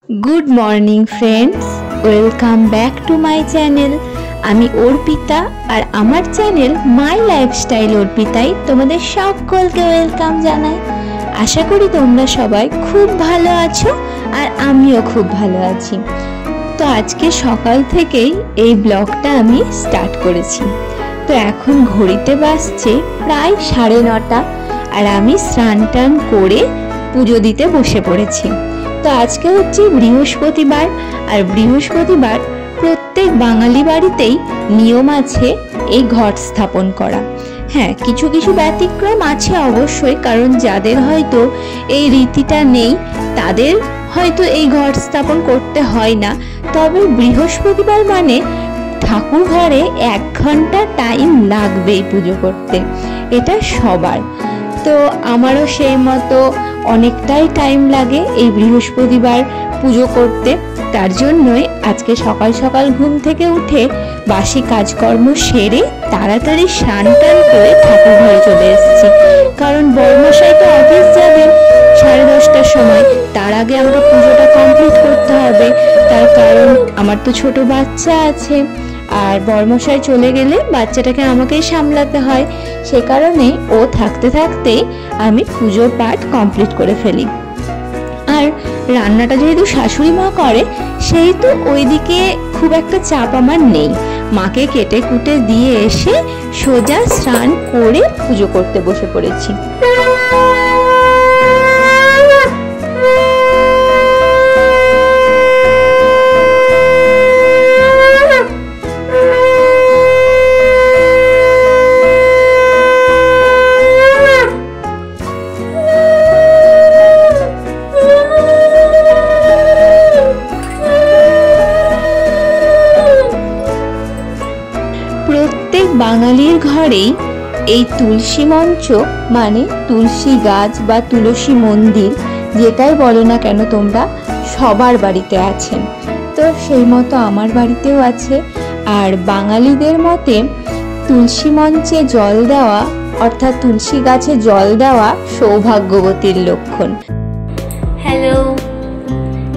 Good morning friends, welcome back to my channel. आमी अर्पिता और आमार चैनल माई लाइफस्टाइल अर्पिताय तोमादेर सकलके वेलकाम जानाई। आशा करी तोमरा सबाई खूब भालो आछो और आमिओ खूब भालो आछि। तो आज के सकाल थेकेई एई ब्लगटा आमी स्टार्ट करेछि। तो एखन घड़िते बाजছে प्राय 9:30 और आमी स्नान टान करे पुजो दिते बसे पड़ेछि। तो आज के होच्छे बृहस्पतिवार और बृहस्पतिवार प्रत्येक बांगाली बाड़ीतेई नियम आछे एई घट स्थापन करा। हाँ, किछु किछु व्यतिक्रम आछे अवश्यई, कारण जादेर हयतो एई रीतिटा नेई तादेर हयतो एई घट स्थापन करते हय ना। तबे बृहस्पतिवार माने ठाकुर घरे 1 घंटा टाइम लागबेई पुजो करते, एटा सबार। तो आमारो सेई मतो अनेकटाई टाइम लागे এই বৃহস্পতিবার পুজো করতে। তার জন্যই আজকে সকাল সকাল ঘুম থেকে উঠে বাসি কাজকর্ম সেরে তাড়াতাড়ি স্নান টান করে ঠাকুর ঘরে চলে এসেছি। কারণ বড়মশাই তো অফিস যাবেন 10:30টার সময়, তার আগে আমাকে পুজোটা কমপ্লিট করতে হবে। তার কারণ আমার তো ছোট বাচ্চা আছে আর বড়মশাই চলে গেলে বাচ্চাটাকে আমাকেই সামলাতে হয়। সে কারণে ও থাকতে থাকতে আমি পুজোর পাঠ কমপ্লিট করে ফেলি। আর রান্নাটা যেহেতু শাশুড়ি মা করে সেহেতু ওইদিকে খুব একটা চাপ আমার নেই। মাকে কেটে কুটে দিয়ে এসে সোজা স্নান করে পুজো করতে বসে পড়েছি। বাঙালির ঘরেই এই তুলসী মঞ্চ মানে তুলসী গাছ বা তুলসী মন্দির যেটাই বলো না কেন তোমরা, সবার বাড়িতে আছে। তো সেই মতো আমার বাড়িতেও আছে। আর বাঙালিদের মতে তুলসী মঞ্চে জল দেওয়া অর্থাৎ তুলসী গাছে জল দেওয়া সৌভাগ্যবতীর লক্ষণ। হ্যালো,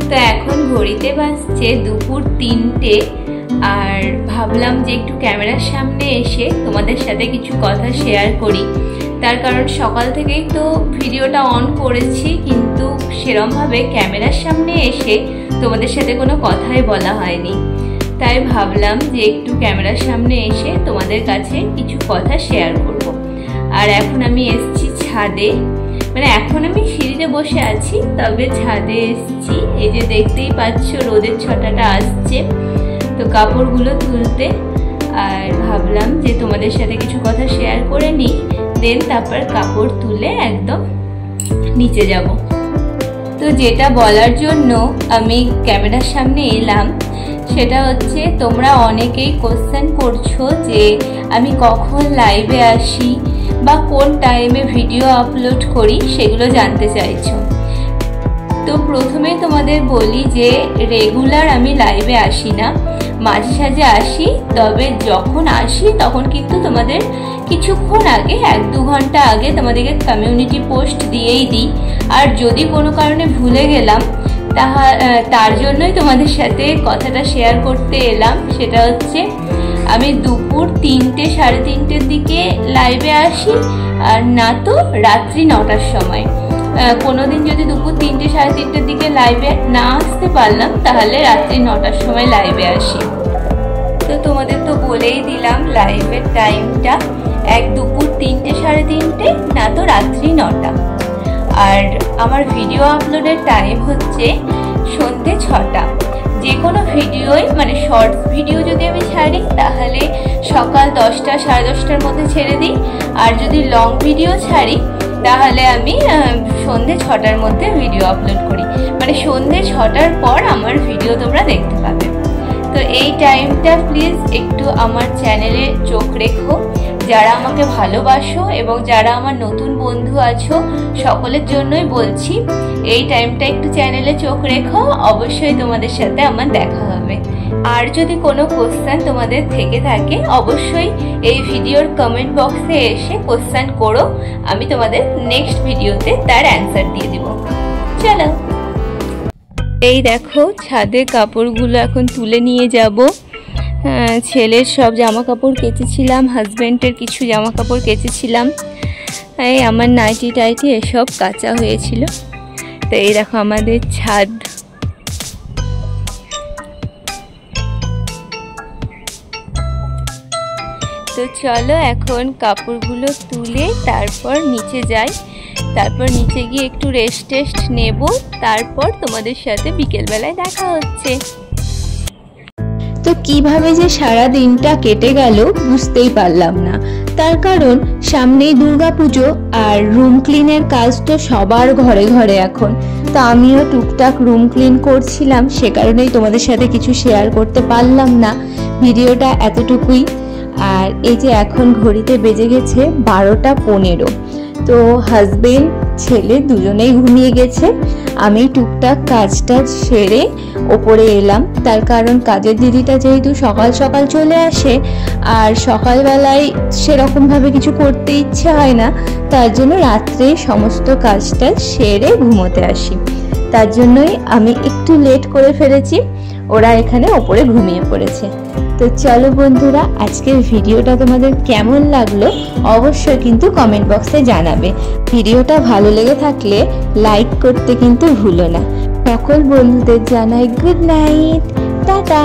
তো এখন ঘড়িতে বাজছে দুপুর 3টে আর ভাবলাম যে একটু ক্যামেরার সামনে এসে তোমাদের সাথে কিছু কথা শেয়ার করি। তার কারণ সকাল থেকেই তো ভিডিওটা অন করেছি, কিন্তু সেরমভাবে ক্যামেরার সামনে এসে তোমাদের সাথে কোনো কথাই বলা হয়নি। তাই ভাবলাম যে একটু ক্যামেরার সামনে এসে তোমাদের কাছে কিছু কথা শেয়ার করব। আর এখন আমি এসেছি ছাদে, মানে এখন আমি সিঁড়িতে বসে আছি, তবে ছাদে এসেছি। এই যে দেখতেই পাচ্ছ রোদের ছটাটা আসছে, তো কাপড়গুলো তুলতে। আর ভাবলাম যে তোমাদের সাথে কিছু কথা শেয়ার করে নিই, দেন তারপর কাপড় তুলে একদম নিচে যাব। তো যেটা বলার জন্য আমি ক্যামেরার সামনে এলাম সেটা হচ্ছে, তোমরা অনেকেই কোশ্চেন করছো যে আমি কখন লাইভে আসি বা কোন টাইমে ভিডিও আপলোড করি, সেগুলো জানতে চাইছো। তো প্রথমে তোমাদের বলি যে রেগুলার আমি লাইভে আসি না, মাঝে সাঝে আসি। তবে যখন আসি তখন কিন্তু তোমাদের কিছুক্ষণ আগে 1-2 ঘন্টা আগে তোমাদেরকে কমিউনিটি পোস্ট দিয়েই দিই। আর যদি কোনো কারণে ভুলে গেলাম তার জন্যই তোমাদের সাথে কথাটা শেয়ার করতে এলাম। সেটা হচ্ছে আমি দুপুর 3টে 3:30টার দিকে লাইভে আসি, আর না তো রাত্রি 9টার সময়। কোনোদিন যদি দুপুর 3টে 3:30টার দিকে লাইভে না আসতে পারলাম তাহলে রাত্রি 9টার সময় লাইভে আসি। তো তোমাদের তো বলেই দিলাম লাইভের টাইমটা, এক দুপুর 3টে 3:30 না তো রাত্রি 9টা। আর আমার ভিডিও আপলোডের টাইম হচ্ছে সন্ধ্যে 6টা। যে কোনো ভিডিওই মানে শর্টস ভিডিও যদি আমি ছাড়ি তাহলে সকাল 10টা 10:30টার মধ্যে ছেড়ে দিই, আর যদি লং ভিডিও ছাড়ি তাহলে আমি সন্ধ্যে 6টার মধ্যে ভিডিও আপলোড করি। মানে সন্ধ্যে 6টার পর আমার ভিডিও তোমরা দেখতে পাবে। তো এই টাইমটা প্লিজ একটু আমার চ্যানেলে চোখ রেখো। যারা আমাকে ভালোবাসো এবং যারা আমার নতুন বন্ধু আছো সকলের জন্যই বলছি, এই টাইমটা একটু চ্যানেলে চোখ রেখো, অবশ্যই তোমাদের সাথে আমার দেখা হবে। আর যদি কোনো কোশ্চেন তোমাদের থেকে থাকে অবশ্যই এই ভিডিওর কমেন্ট বক্সে এসে কোশ্চেন করো, আমি তোমাদের নেক্সট ভিডিওতে তার অ্যান্সার দিয়ে দিব। চলো। এই দেখো ছাদে কাপড়গুলো এখন তুলে নিয়ে যাব। ছেলের সব জামা কাপড় কেচেছিলাম, হাজব্যান্ডের কিছু জামা কাপড় কেচেছিলাম, এই আমার নাইটি টাইটি এসব কাঁচা হয়েছিল। তো এই দেখো আমাদের ছাদ। তো চলো এখন কাপড়গুলো তুলে তারপর নিচে যাই, তারপর নিচে গিয়ে একটু রেস্ট নেব, তারপর তোমাদের সাথে বিকেলবেলায় দেখা হচ্ছে। তো কিভাবে যে সারা দিনটা কেটে গেল বুঝতেই পারলাম না, তার কারণ সামনেই দুর্গাপুজো আর রুম ক্লিনের কাজ তো সবার ঘরে ঘরে এখন। তো আমিও টুকটাক রুম ক্লিন করছিলাম, সে কারণেই তোমাদের সাথে কিছু শেয়ার করতে পারলাম না, ভিডিওটা এতটুকুই। আর এই যে এখন ঘড়িতে বেজে গেছে 12:15। তো হাজবেন্ড ছেলে দুজনেই ঘুমিয়ে গেছে, আমি টুকটাক কাজটা সেরে ওপরে এলাম। তার কারণ কাজের দিদিটা যেহেতু সকাল সকাল চলে আসে আর সকালবেলায় সেরকমভাবে কিছু করতে ইচ্ছে হয় না, তার জন্য রাত্রে সমস্ত কাজটা সেরে ঘুমোতে আসি। তার জন্যই আমি একটু লেট করে ফেলেছি, ওরা এখানে ওপরে ঘুমিয়ে পড়েছে। তো চলো বন্ধুরা, আজকের ভিডিওটা তোমাদের কেমন লাগলো অবশ্যই কিন্তু কমেন্ট বক্সে জানাবে। ভিডিওটা ভালো লেগে থাকলে লাইক করতে কিন্তু ভুলো না। সকল বন্ধুদের জানাই গুড নাইট, টাটা।